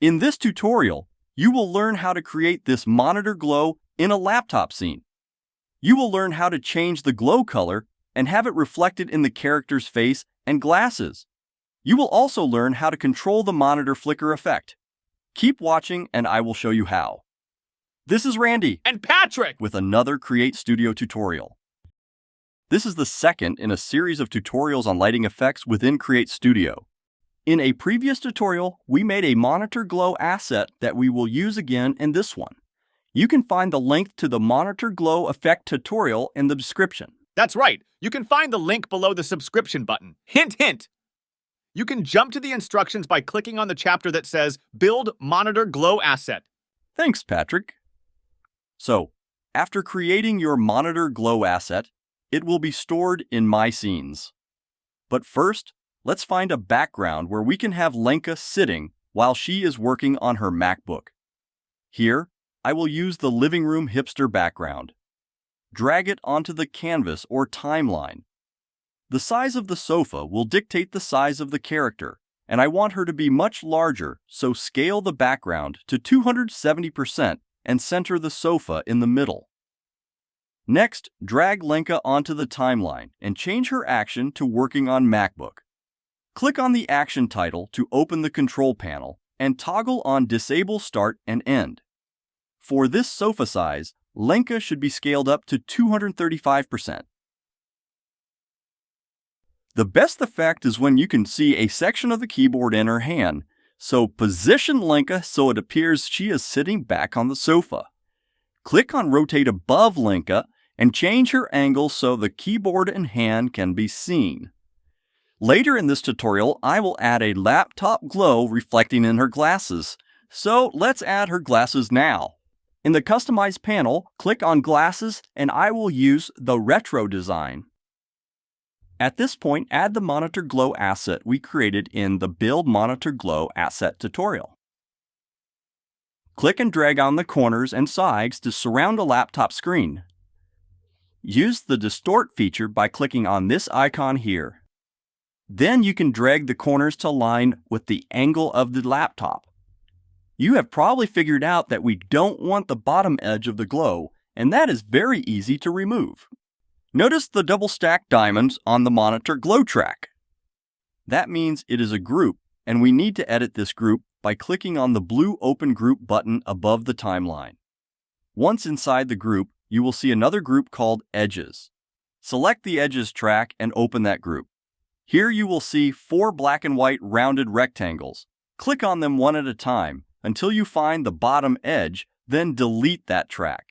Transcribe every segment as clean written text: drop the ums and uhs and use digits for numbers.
In this tutorial, you will learn how to create this monitor glow in a laptop scene. You will learn how to change the glow color and have it reflected in the character's face and glasses. You will also learn how to control the monitor flicker effect. Keep watching and I will show you how. This is Randy and Patrick with another Create Studio tutorial. This is the second in a series of tutorials on lighting effects within Create Studio. In a previous tutorial, we made a monitor glow asset that we will use again in this one. You can find the link to the monitor glow effect tutorial in the description. That's right. You can find the link below the subscription button. Hint, hint! You can jump to the instructions by clicking on the chapter that says Build Monitor Glow Asset. Thanks, Patrick. So, after creating your monitor glow asset, it will be stored in My Scenes. But first, let's find a background where we can have Lenka sitting while she is working on her MacBook. Here, I will use the living room hipster background. Drag it onto the canvas or timeline. The size of the sofa will dictate the size of the character, and I want her to be much larger, so scale the background to 270% and center the sofa in the middle. Next, drag Lenka onto the timeline and change her action to working on MacBook. Click on the action title to open the control panel and toggle on Disable Start and End. For this sofa size, Lenka should be scaled up to 235%. The best effect is when you can see a section of the keyboard in her hand, so position Lenka so it appears she is sitting back on the sofa. Click on Rotate above Lenka and change her angle so the keyboard and hand can be seen. Later in this tutorial, I will add a laptop glow reflecting in her glasses, so let's add her glasses now. In the Customize panel, click on Glasses and I will use the Retro design. At this point, add the Monitor Glow asset we created in the Build Monitor Glow Asset tutorial. Click and drag on the corners and sides to surround a laptop screen. Use the Distort feature by clicking on this icon here. Then you can drag the corners to align with the angle of the laptop. You have probably figured out that we don't want the bottom edge of the glow, and that is very easy to remove. Notice the double stacked diamonds on the monitor glow track. That means it is a group, and we need to edit this group by clicking on the blue Open Group button above the timeline. Once inside the group, you will see another group called Edges. Select the Edges track and open that group. Here you will see 4 black and white rounded rectangles. Click on them one at a time until you find the bottom edge, then delete that track.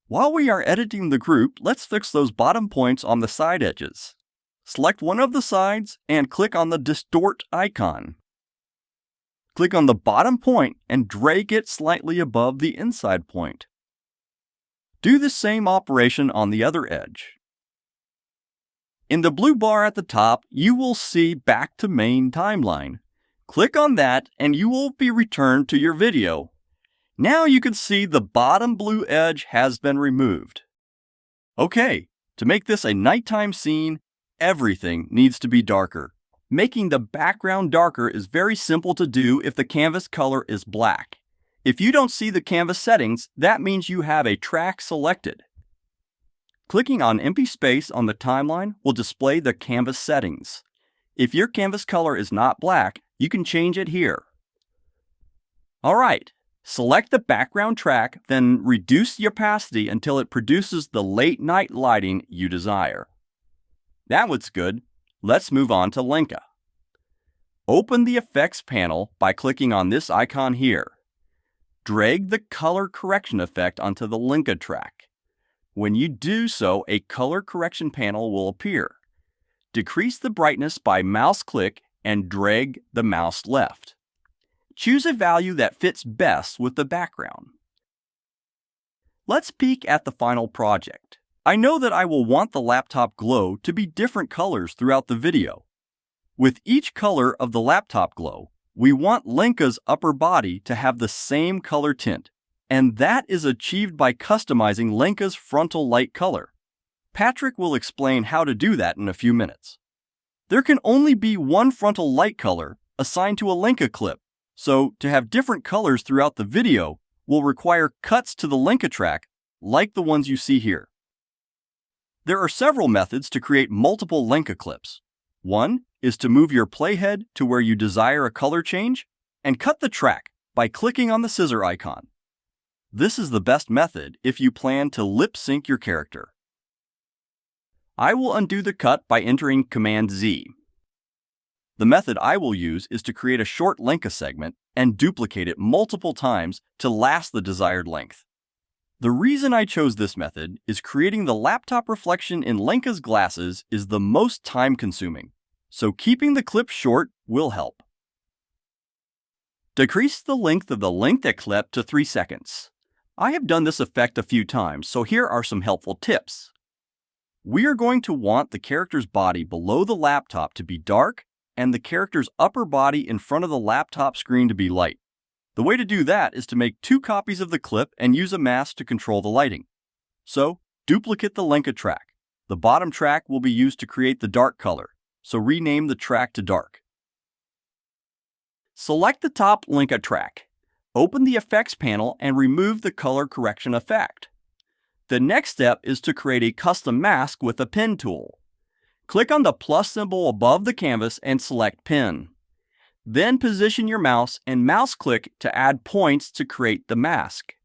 While we are editing the group, let's fix those bottom points on the side edges. Select one of the sides and click on the Distort icon. Click on the bottom point and drag it slightly above the inside point. Do the same operation on the other edge. In the blue bar at the top, you will see Back to Main Timeline. Click on that and you will be returned to your video. Now you can see the bottom blue edge has been removed. Okay, to make this a nighttime scene, everything needs to be darker. Making the background darker is very simple to do if the canvas color is black. If you don't see the canvas settings, that means you have a track selected. Clicking on empty space on the timeline will display the canvas settings. If your canvas color is not black, you can change it here. Alright, select the background track, then reduce the opacity until it produces the late night lighting you desire. That was good. Let's move on to Lenka. Open the Effects panel by clicking on this icon here. Drag the color correction effect onto the Lenka track. When you do so, a color correction panel will appear. Decrease the brightness by mouse click and drag the mouse left. Choose a value that fits best with the background. Let's peek at the final project. I know that I will want the laptop glow to be different colors throughout the video. With each color of the laptop glow, we want Lenka's upper body to have the same color tint, and that is achieved by customizing Lenka's frontal light color. Patrick will explain how to do that in a few minutes. There can only be one frontal light color assigned to a Lenka clip, So, to have different colors throughout the video will require cuts to the Lenka track like the ones you see here. There are several methods to create multiple Lenka clips. One is to move your playhead to where you desire a color change and cut the track by clicking on the scissor icon. This is the best method if you plan to lip sync your character. I will undo the cut by entering Command Z. The method I will use is to create a short Lenka segment and duplicate it multiple times to last the desired length. The reason I chose this method is creating the laptop reflection in Lenka's glasses is the most time-consuming, so keeping the clip short will help. Decrease the length of the Lenka clip to 3 seconds. I have done this effect a few times, so here are some helpful tips. We are going to want the character's body below the laptop to be dark and the character's upper body in front of the laptop screen to be light. The way to do that is to make 2 copies of the clip and use a mask to control the lighting. So, duplicate the Lenka track. The bottom track will be used to create the dark color, so rename the track to dark. Select the top Lenka track. Open the effects panel and remove the color correction effect. The next step is to create a custom mask with a pen tool. Click on the plus symbol above the canvas and select Pen. Then position your mouse and mouse click to add points to create the mask.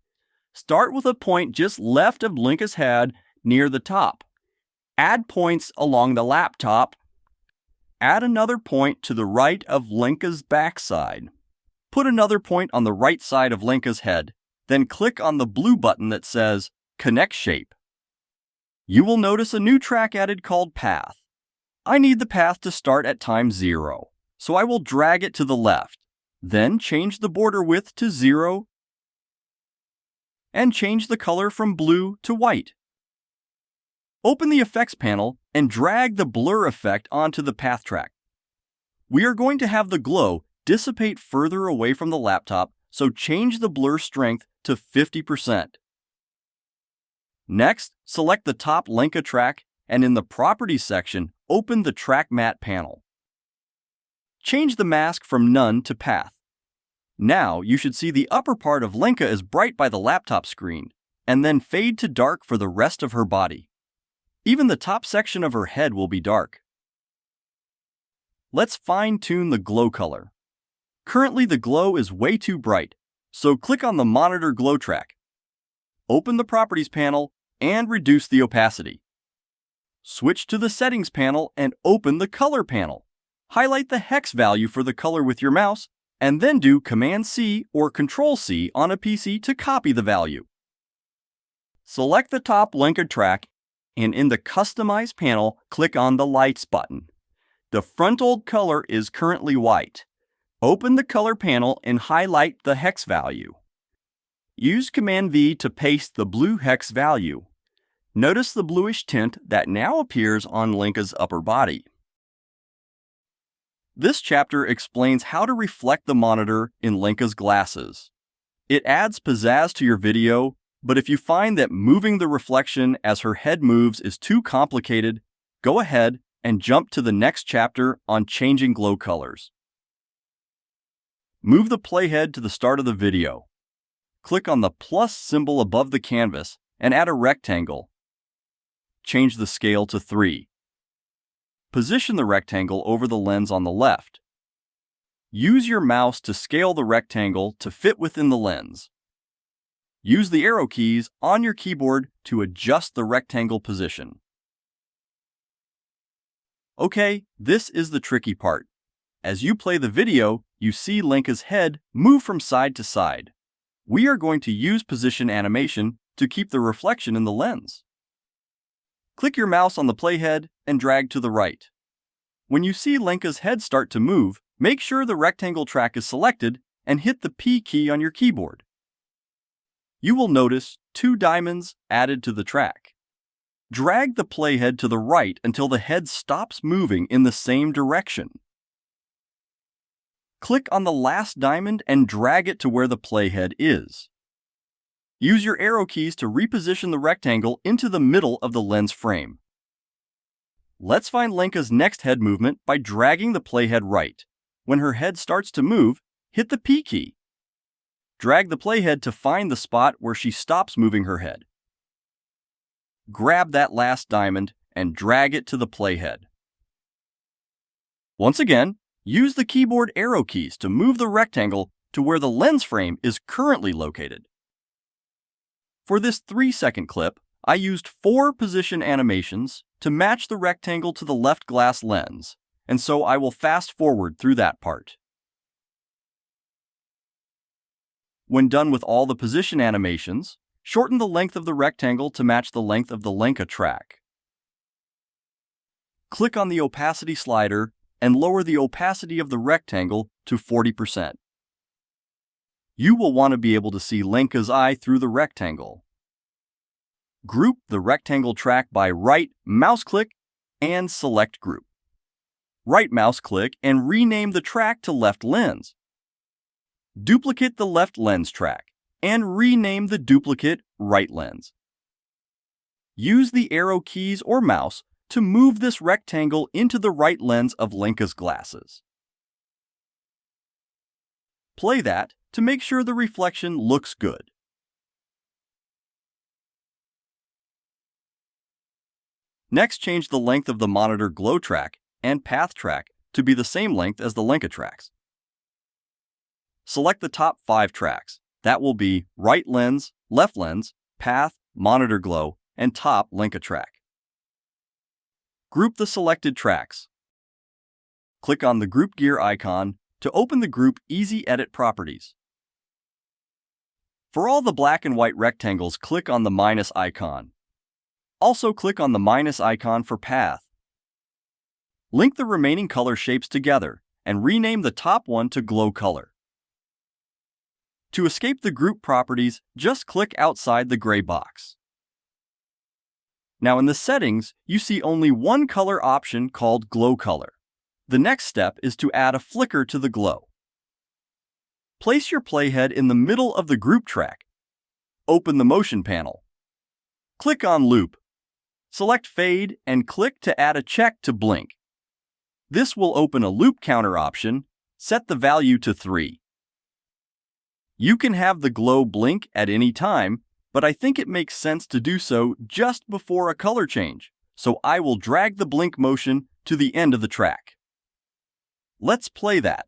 Start with a point just left of Lenka's head near the top. Add points along the laptop. Add another point to the right of Lenka's backside. Put another point on the right side of Lenka's head, then click on the blue button that says Connect Shape. You will notice a new track added called Path. I need the path to start at time 0, so I will drag it to the left, then change the border width to 0 and change the color from blue to white. Open the effects panel and drag the blur effect onto the path track. We are going to have the glow dissipate further away from the laptop, so change the blur strength to 50%. Next, select the top Lenka track and in the Properties section, open the Track Matte panel. Change the mask from None to Path. Now you should see the upper part of Lenka is bright by the laptop screen, and then fade to dark for the rest of her body. Even the top section of her head will be dark. Let's fine-tune the glow color. Currently the glow is way too bright, so click on the Monitor Glow track. Open the Properties panel and reduce the opacity. Switch to the Settings panel and open the Color panel. Highlight the hex value for the color with your mouse, and then do Command-C or Control-C on a PC to copy the value. Select the top Lenka track, and in the Customize panel, click on the Lights button. The frontal color is currently white. Open the Color panel and highlight the hex value. Use Command-V to paste the blue hex value. Notice the bluish tint that now appears on Lenka's upper body. This chapter explains how to reflect the monitor in Lenka's glasses. It adds pizzazz to your video, but if you find that moving the reflection as her head moves is too complicated, go ahead and jump to the next chapter on changing glow colors. Move the playhead to the start of the video. Click on the plus symbol above the canvas and add a rectangle. Change the scale to 3. Position the rectangle over the lens on the left. Use your mouse to scale the rectangle to fit within the lens. Use the arrow keys on your keyboard to adjust the rectangle position. Okay, this is the tricky part. As you play the video, you see Lenka's head move from side to side. We are going to use position animation to keep the reflection in the lens. Click your mouse on the playhead and drag to the right. When you see Lenka's head start to move, make sure the rectangle track is selected and hit the P key on your keyboard. You will notice 2 diamonds added to the track. Drag the playhead to the right until the head stops moving in the same direction. Click on the last diamond and drag it to where the playhead is. Use your arrow keys to reposition the rectangle into the middle of the lens frame. Let's find Lenka's next head movement by dragging the playhead right. When her head starts to move, hit the P key. Drag the playhead to find the spot where she stops moving her head. Grab that last diamond and drag it to the playhead. Once again, use the keyboard arrow keys to move the rectangle to where the lens frame is currently located. For this 3-second clip, I used 4 position animations to match the rectangle to the left glass lens, and so I will fast forward through that part. When done with all the position animations, shorten the length of the rectangle to match the length of the Lenka track. Click on the opacity slider and lower the opacity of the rectangle to 40%. You will want to be able to see Lenka's eye through the rectangle. Group the rectangle track by right mouse click and select Group. Right mouse click and rename the track to left lens. Duplicate the left lens track and rename the duplicate right lens. Use the arrow keys or mouse to move this rectangle into the right lens of Lenka's glasses. Play that to make sure the reflection looks good. Next, change the length of the monitor glow track and path track to be the same length as the Lenka tracks. Select the top 5 tracks. That will be right lens, left lens, path, monitor glow, and top Lenka track. Group the selected tracks. Click on the Group Gear icon to open the Group Easy Edit properties. For all the black and white rectangles, click on the minus icon. Also click on the minus icon for path. Link the remaining color shapes together and rename the top one to glow color. To escape the group properties, just click outside the gray box. Now in the settings, you see only one color option called glow color. The next step is to add a flicker to the glow. Place your playhead in the middle of the group track. Open the motion panel. Click on Loop. Select Fade and click to add a check to blink. This will open a loop counter option. Set the value to 3. You can have the glow blink at any time, but I think it makes sense to do so just before a color change, so I will drag the blink motion to the end of the track. Let's play that.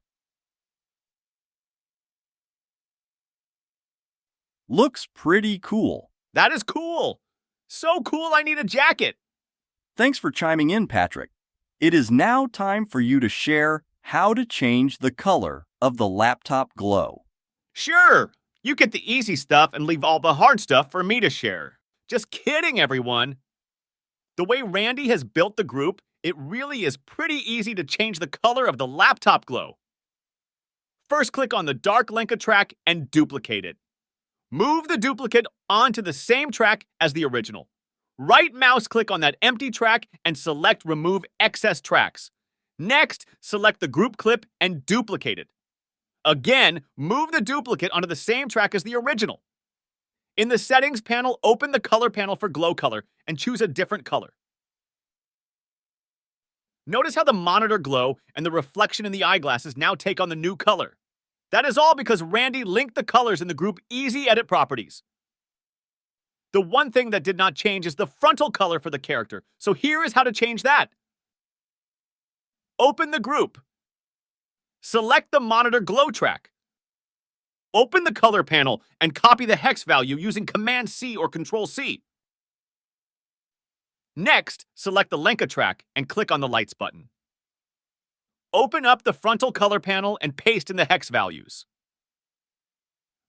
Looks pretty cool. That is cool! So cool I need a jacket! Thanks for chiming in, Patrick. It is now time for you to share how to change the color of the laptop glow. Sure! You get the easy stuff and leave all the hard stuff for me to share. Just kidding, everyone! The way Randy has built the group, it really is pretty easy to change the color of the laptop glow. First, click on the dark Lenka track and duplicate it. Move the duplicate onto the same track as the original. Right mouse click on that empty track and select Remove Excess Tracks. Next, select the group clip and duplicate it. Again, move the duplicate onto the same track as the original. In the Settings panel, open the Color panel for Glow Color and choose a different color. Notice how the monitor glow and the reflection in the eyeglasses now take on the new color. That is all because Randy linked the colors in the group Easy Edit properties. The one thing that did not change is the frontal color for the character, so here is how to change that. Open the group. Select the monitor glow track. Open the color panel and copy the hex value using Command-C or Control-C. Next, select the Lenka track and click on the Lights button. Open up the frontal color panel and paste in the hex values.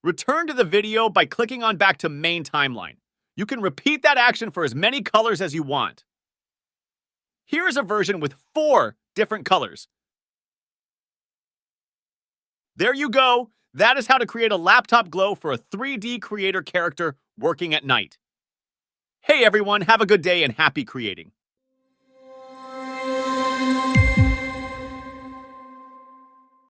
Return to the video by clicking on back to Main Timeline. You can repeat that action for as many colors as you want. Here is a version with 4 different colors. There you go. That is how to create a laptop glow for a 3D creator character working at night. Hey everyone, have a good day and happy creating.